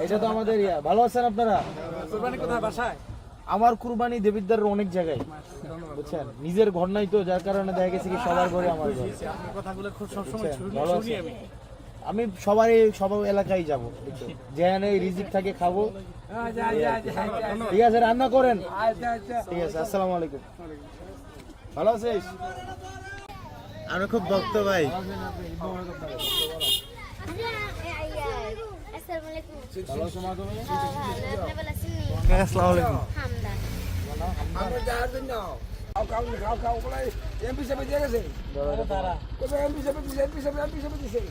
এটা তো আমাদের ভালো আছেন আপনারা? আমার কুরবানি দেবিদ্দারের অনেক জায়গায়, বুঝছেন, নিজের ঘর নাই তো, যার কারণে দেখা গেছে কি সবার ঘরে আমার ঘর। আমি সব এলাকায় যাবো, যেখানে রিজিক থাকে খাবো। ঠিক আছে, রান্না করেন। ঠিক আছে, আসসালামু আলাইকুম। ভালো আছিস? আমি খুব ভক্ত ভাই। ভালো আছো মা তুমি? আসসালামু আলাইকুম। আমরা যাওয়ার জন্য খাও বলে এমপি সাহেব দিয়ে গেছে। এমপি সাহেব দিছে।